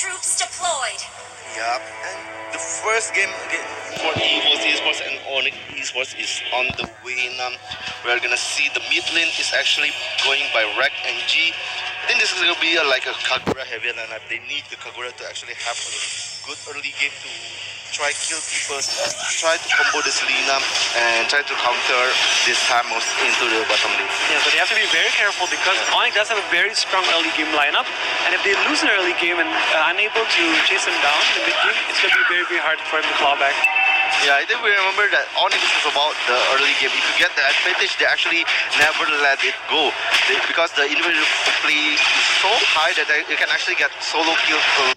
troops deployed. Yup, and the first game again for Evos Esports and Onic Esports is on the way now. We're gonna see the mid lane is actually going by Rek and G. I think this is gonna be like a Kagura heavy lineup. They need the Kagura to actually have a good early game to try kill people, try to combo the Selena, and try to counter this Hamos into the bottom lane. Yeah, but they have to be very careful because Onic does have a very strong early game lineup, and if they lose an early game and unable to chase them down in the mid game, it's going to be very, very hard for him to claw back. Yeah, I think we remember that Onic is about the early game. If you get the advantage, they actually never let it go. Because the individual play is so high that you can actually get solo kills.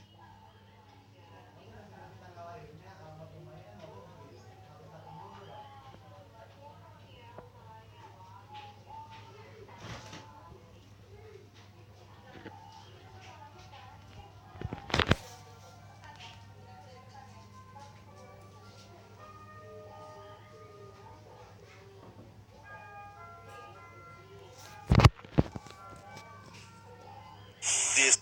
This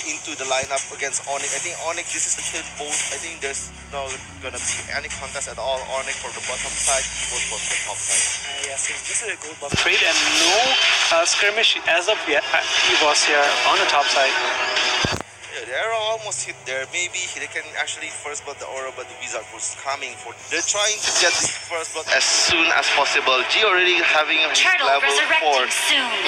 into the lineup against Onic. I think Onic, this is the kill both. I think there's not gonna be any contest at all. Onic from the bottom side, Evos from the top side. Yes, this is a gold buff trade and no skirmish as of yet. Evos here on the top side. Yeah, the arrow almost hit there. Maybe they can actually first blood the aura, but the wizard was coming for. They're trying to get the first blood as soon as possible. G already having his level 4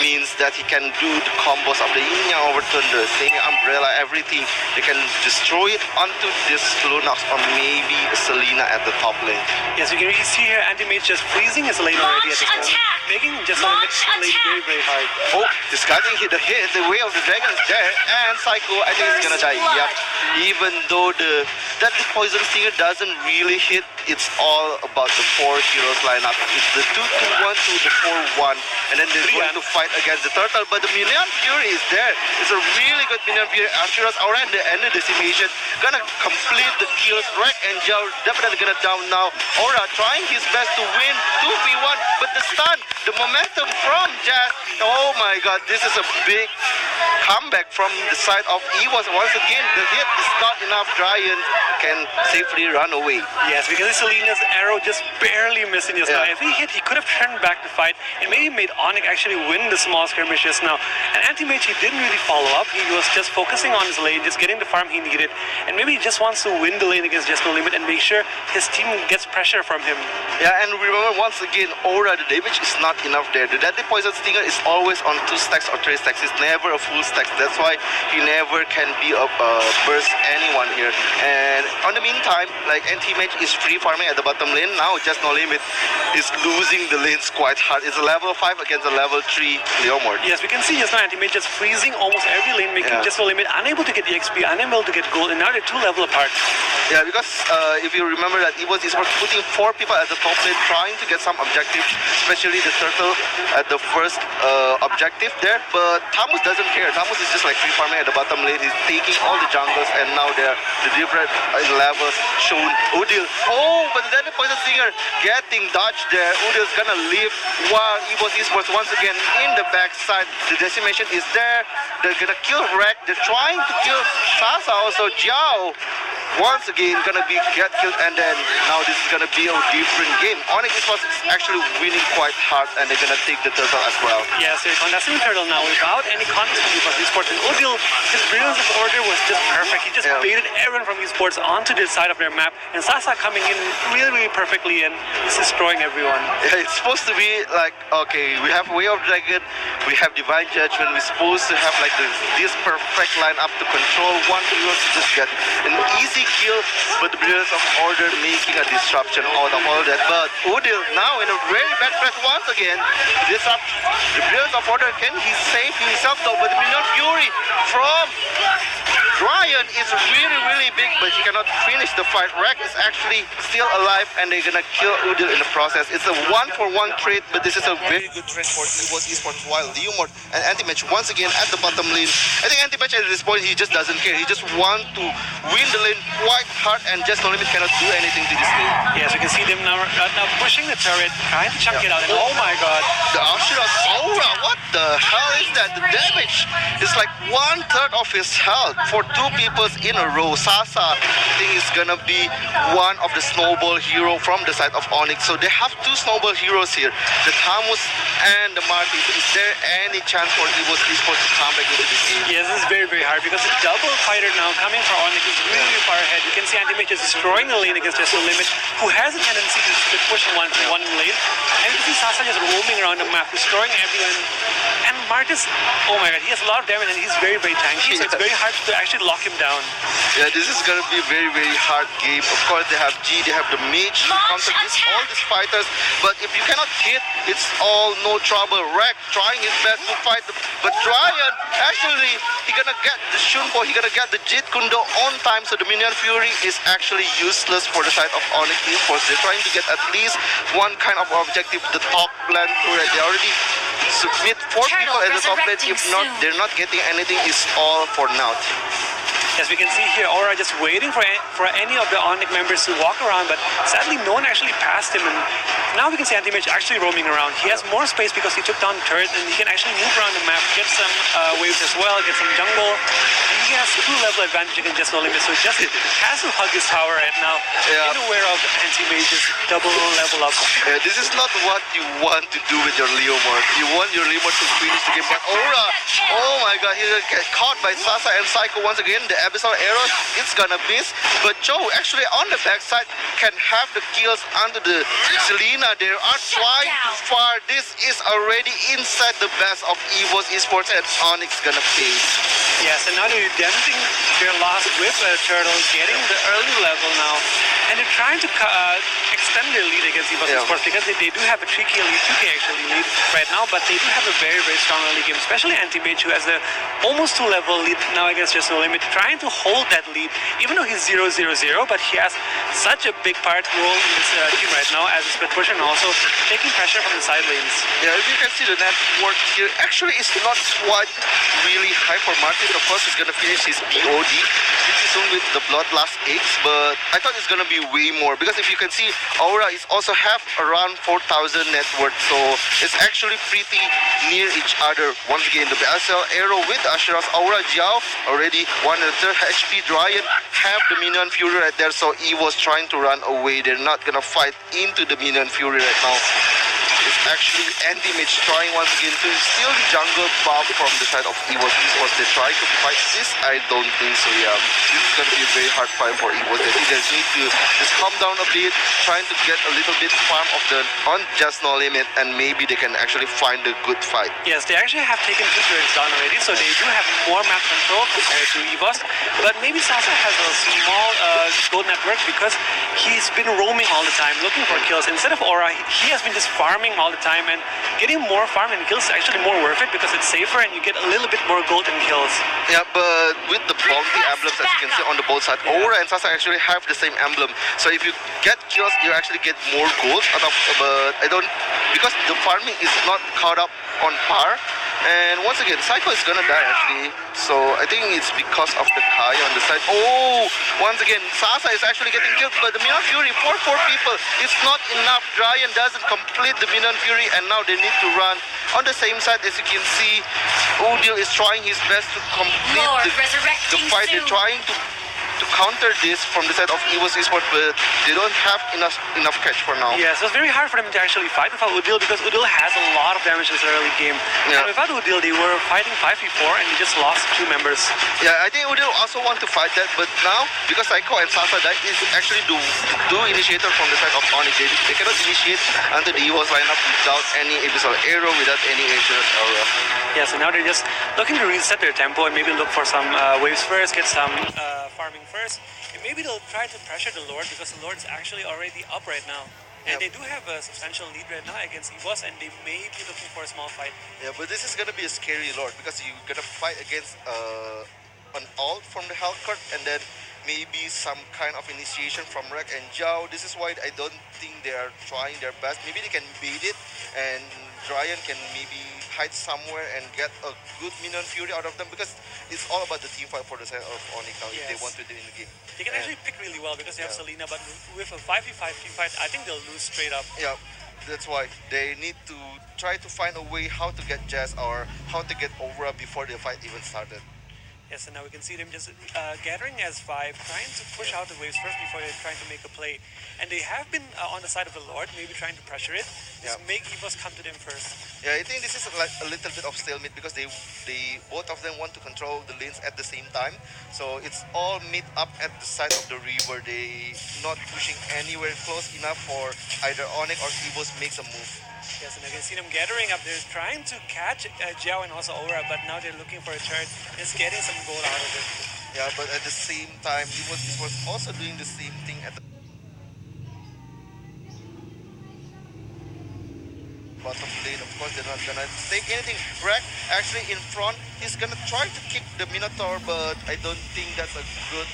means that he can do the combos of the Yin Yang Overturn, the Same Umbrella, everything. They can destroy it onto this Lunox or maybe Selena at the top lane. Yes, you can really see here anti-mage just freezing his lane already at this moment, making just lane very, very hard. Oh, discarding the hit, the way of the dragon is there, and Psycho, I think he's gonna die. Yep. Even though the poison stinger doesn't really hit, it's all about the 4 heroes lineup. It's the 2-2-1 to the 4-1, and then they're going to fight against the turtle. But the Minion Fury is there. It's a really good Minion Fury. Asura's aura and the end of decimation gonna complete the kills. Rek and Jao definitely gonna down now. Aura trying his best to win 2v1, but the stun, the momentum from Jazz. Oh my god, this is a big comeback from the side of Evos. Once again, the hit is not enough. Giant can safely run away. Yes, because Selena's arrow just barely missing just now. If he hit, he could have turned back the fight and maybe made Onic actually win the small skirmish just now. And anti-mage, he didn't really follow up. He was just focusing on his lane, just getting the farm he needed. And maybe he just wants to win the lane against Just No Limit and make sure his team gets pressure from him. Yeah, and remember once again, Aura, the damage is not enough there. The Deadly Poison Stinger is always on 2 stacks or 3 stacks. It's never a full stack. That's why he never can be a burst anyone here. And on the meantime, like anti-mage is free farming at the bottom lane. Now Just No Limit is losing the lanes quite hard. It's a level 5 against a level 3 Leomord. Yes, we can see just now anti-mage just freezing almost every lane, making Just No Limit unable to get EXP, unable to get gold, and now they're 2 level apart. Yeah, because if you remember that Evos is putting 4 people at the top lane trying to get some objectives, especially the turtle at the first objective there. But Tamus doesn't care. Tamus is just like free farming at the bottom lane. He's taking all the jungles, and now they're the different levels shown. Udil. Oh, but then the poison singer getting dodged there. Udil's gonna leave while Evos Esports once again in the backside. The decimation is there. They're gonna kill Rek. They're trying to kill Sasa also. Jiao once again gonna be get killed, and then now this is gonna be a different game. Onic Esports is actually winning quite hard, and they're gonna take the turtle as well. Yes, they're contesting the turtle now without any contest from Evos Esports. And Udil, his brilliance of order was just perfect. He just baited everyone from Esports onto this side of their map, and Sasa coming in really, really perfectly and just destroying everyone. Yeah, it's supposed to be like, okay, we have Way of Dragon, we have Divine Judgment, we're supposed to have like this perfect lineup to control one hero to just get an easy kill, but the brilliance of order making a disruption out of all that. But Udil now in a very bad press once again. Disrupt the brilliance of order. Can he save himself though? But the Minion Fury from Ryan is really, really big, but he cannot finish the fight. Rek is actually still alive, and they're gonna kill Udil in the process. It's a 1-for-1 trade, but this is a very good trade for Evos Esports. While Leomord and Anti-Match once again at the bottom lane. I think Anti-Match at this point, he just doesn't care. He just wants to win the lane quite hard, and Just No Limit cannot do anything to this lane. Yes, you can see them now pushing the turret, trying to chuck it out, and oh my god. The Ashura's Aura, what the hell is that? The damage is like 1/3 of his health for 2 people in a row. Sasa, I think, is gonna be one of the snowball hero from the side of Onic. So they have 2 snowball heroes here, the Tamus and the Martis. Is there any chance for Evos Esports to come back into this game? Yes, this is very, very hard because the double fighter now coming for Onic is really, really far ahead. You can see Anti-Mage is destroying the lane against Just No Limit, who has a tendency to split push in one lane. And you can see Sasa just roaming around the map, destroying everyone. And Martis, oh my god, he has a lot of damage and he's very, very tanky, so it's very hard to actually lock him down. Yeah, this is gonna be a very, very hard game. Of course, they have G, they have the Mage to counter all these fighters. But if you cannot hit, it's all no trouble. Rek trying his best to fight, but Ryan, actually, he gonna get the Shunpo, he gonna get the Jit Kundo on time, so the Minion Fury is actually useless for the side of Onic Esports. They're trying to get at least one kind of objective, the top lane turret. They already submit 4 people at the top lane. If not, they're not getting anything. Is all for naught. As we can see here, Aura just waiting for any of the Onic members to walk around, but sadly no one actually passed him. And now we can see Anti-Mage actually roaming around. He has more space because he took down the turret, and he can actually move around the map, get some waves as well, get some jungle. And he has 2 level advantage against Just No Limit, so just has to hug his tower right now. Yeah. Unaware of Anti-Mage's double level up. Yeah, this is not what you want to do with your Leomord. You want your Leomord to finish the game, but Aura, oh my god, he's gonna get caught by Sasa and Psycho once again. The Abyssal Arrows, it's gonna miss, but Joe actually on the backside can have the kills under the Selena. They are trying to far. This is already inside the best of Evos Esports, and Onyx gonna pay. Yes, and now they're denting their last with Turtle, getting the early level now, and they're trying to extend their lead against Evos Esports because they do have a 3K lead, 2K actually lead right now, but they do have a very, very strong early game, especially Anti-Mage, who has the almost 2 level lead now against Just No Limit, trying to hold that lead, even though he's 0-0-0, but he has such a big part role in this team right now as a split pusher and also taking pressure from the side lanes. Yeah, if you can see the network here, actually it's not quite really high for Martin. Of course, he's gonna finish his BOD pretty soon with the Bloodlust X, but I thought it's gonna be way more because if you can see, Aura is also have around 4,000 net worth, so it's actually pretty near each other. Once again, the BSL Arrow with Asher's Aura Jiao already 1/3 HP. Dryan have the Minion Fury right there, so Evo's trying to run away. They're not gonna fight into the Minion Fury right now. It's actually Anti-Mage trying once again to steal the jungle buff from the side of Evos Esports. They try to fight this? I don't think so, yeah. This is gonna be a very hard fight for Evos. I think they need to just calm down a bit, trying to get a little bit farm of the on Just No Limit, and maybe they can actually find a good fight. Yes, they actually have taken 2 turrets down already, so they do have more map control compared to Evos, but maybe Sasa has a small gold network because he's been roaming all the time, looking for kills. Instead of Aura, he has been just farming all the time, and getting more farm and kills is actually more worth it because it's safer and you get a little bit more gold and kills. Yeah, but with the bounty emblems, as you can see on the both sides, Aura and Sasa actually have the same emblem. So if you get kills, you actually get more gold out of, but I don't, because the farming is not caught up on par. And once again, Psycho is gonna die actually. So I think it's because of the Kai on the side. Oh, once again, Sasa is actually getting killed, but the Minion Fury for 4 people, it's not enough. Dryan doesn't complete the Minion Fury, and now they need to run. On the same side, as you can see, Udil is trying his best to complete the fight. They're trying to counter this from the side of Evos Esports, but they don't have enough catch for now. Yeah, so it's very hard for them to actually fight without Udil because Udil has a lot of damage in this early game. Yeah. And without Udil, they were fighting 5v4 and they just lost 2 members. Yeah, I think Udil also want to fight that, but now, because Psycho and Sasa died, is actually do initiator from the side of Onic. They cannot initiate until the Evos lineup without any Abyssal Arrow, without any Asher's Aura. Yeah, so now they're just looking to reset their tempo and maybe look for some waves first, get some farming first, and maybe they'll try to pressure the Lord because the Lord is actually already up right now. And they do have a substantial lead right now against Evos, and they may be looking for a small fight. Yeah, but this is gonna be a scary Lord because you're gonna fight against an ult from the health card, and then maybe some kind of initiation from Rek and Zhao. This is why I don't think they are trying their best. Maybe they can bait it, and Dryan can maybe hide somewhere and get a good Minion Fury out of them, because it's all about the team fight for the side of Onic now if they want to do in the game. They can actually pick really well because they have Selena, but with a 5v5 team fight, I think they'll lose straight up. Yeah. That's why they need to try to find a way how to get Jazz or how to get Aura before the fight even started. Yes, and now we can see them just gathering as five, trying to push out the waves first before they're trying to make a play. And they have been on the side of the Lord, maybe trying to pressure it. Just make Evos come to them first. Yeah, I think this is like a little bit of stalemate because they both of them want to control the lanes at the same time. So it's all meet up at the side of the river. They not pushing anywhere close enough for either Onic or Evos makes a move. Yes, and I can see them gathering up. They're trying to catch Jiao and also Aura, but now they're looking for a turret. It's getting some gold out of it. Yeah, but at the same time, he was also doing the same thing at the bottom lane. Of course, they're not gonna take anything. Rack actually in front. He's gonna try to kick the Minotaur, but I don't think that's a good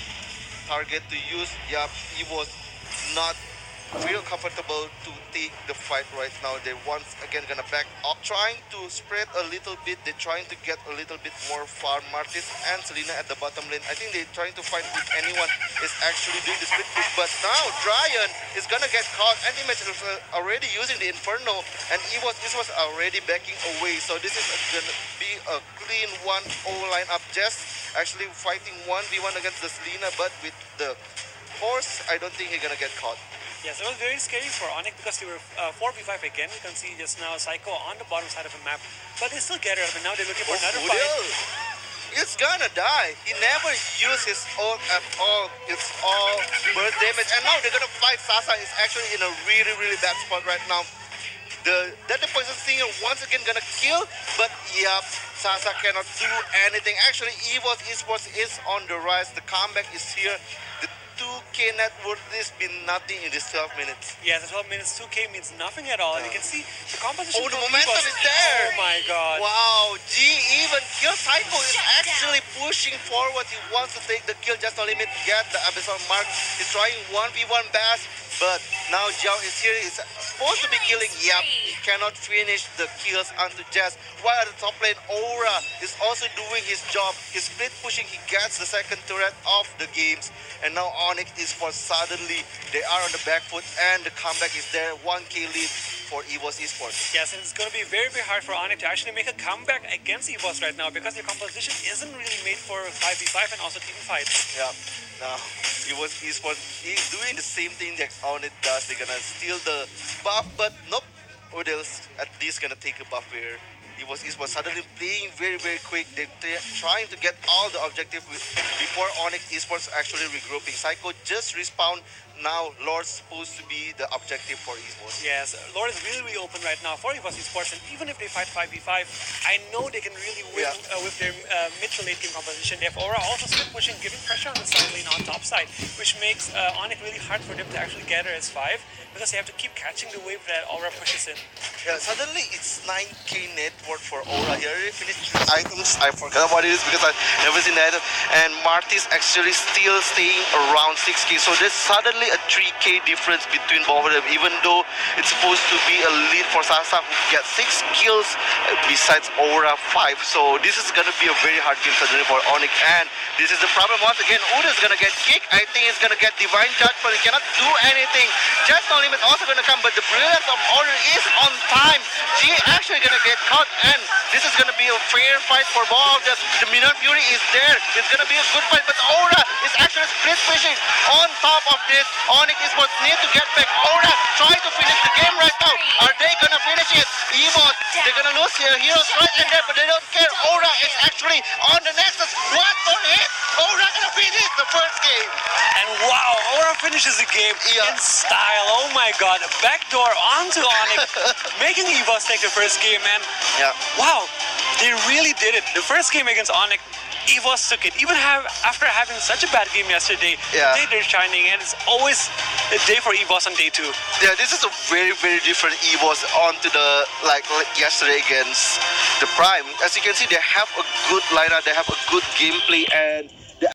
target to use. Yeah, he was not feel comfortable to take the fight right now. They're once again gonna back up, trying to spread a little bit. They're trying to get a little bit more farm. Martis and Selena at the bottom lane. I think they're trying to find if anyone is actually doing the split push. But now Dryan is gonna get caught. Anti-Match is already using the Inferno, and this was already backing away. So this is gonna be a clean 1-0 lineup. Just actually fighting 1v1 against the Selena, but with the horse, I don't think he's gonna get caught. Yes, it was very scary for Onic because they were 4v5 again. You can see just now Psycho on the bottom side of the map. But they still get it up, and now they're looking for another fight. It's gonna die. He never used his ult at all. It's all burst damage. And now they're gonna fight Sasa. Is actually in a really, really bad spot right now. The poison singer once again gonna kill, but yeah, Sasa cannot do anything. Actually, Evos Esports is on the rise. The comeback is here. 2K net worth has been nothing in this 12 minutes. Yes, the 12 minutes 2K means nothing at all. And you can see the composition. Oh, the momentum is there. Oh my god. Wow, G even kill Psycho is actually pushing forward. He wants to take the kill just to limit get the Abyssal Mark. He's trying 1v1 Bass, but now Jiao is here. He's supposed to be killing. Yep, he cannot finish the kills onto Jazz. While at the top lane, Aura is also doing his job. He's split pushing. He gets the second turret of the games. And now Onic is for suddenly they are on the back foot and the comeback is there. 1K lead for Evos Esports. Yes, and it's going to be very, very hard for Onic to actually make a comeback against Evos right now because their composition isn't really made for 5v5 and also team fights. Yeah. Now Evos Esports is doing the same thing that Onic does. They're gonna steal the buff, but nope. Udah's at least gonna take a buff here. Evos Esports suddenly playing very, very quick. They're trying to get all the objectives before Onic Esports actually regrouping. Psycho just respawn. Now Lord's supposed to be the objective for Evos. Yes, Lord is really, really open right now for Evos Esports, and even if they fight 5v5, I know they can really win with their mid to late game composition. They have Aura also split pushing, giving pressure on the side lane on top side, which makes Onic really hard for them to actually gather as 5 because they have to keep catching the wave that Aura pushes in. Yeah, suddenly it's 9K net worth for Aura. He already finished 3 items. I forgot what it is because I've never seen that. And Martis actually still staying around 6K. So there's suddenly a 3K difference between both of them, even though it's supposed to be a lead for Sasa who gets 6 kills besides Aura 5. So this is gonna be a very hard game suddenly for Onic. And this is the problem once again. Uda's gonna get kicked. I think he's gonna get Divine Judge, but he cannot do anything. Just No Limit also gonna come, but the brilliance of Order is on time. G actually gonna get caught, and this is gonna be a fair fight for both of them. The Minor Fury is there. It's gonna be a good fight, but Aura is actually split pushing. On top of this, Onic Esports need to get back. Aura try to finish the game right now. Are they gonna finish it? Evos, they're gonna lose their heroes right and there, but they don't care. Aura is actually on the Nexus. One more hit. Aura gonna finish the first game. And wow, Aura finishes the game in style. Oh my god, backdoor onto Onic, making Evos take the first game, man. Yeah. Wow, they really did it. The first game against Onic, Evos took it. Even after having such a bad game yesterday, today they're shining, and it's always a day for Evos on day 2. Yeah, this is a very, very different Evos onto the like yesterday against the Prime. As you can see, they have a good lineup, they have a good gameplay, and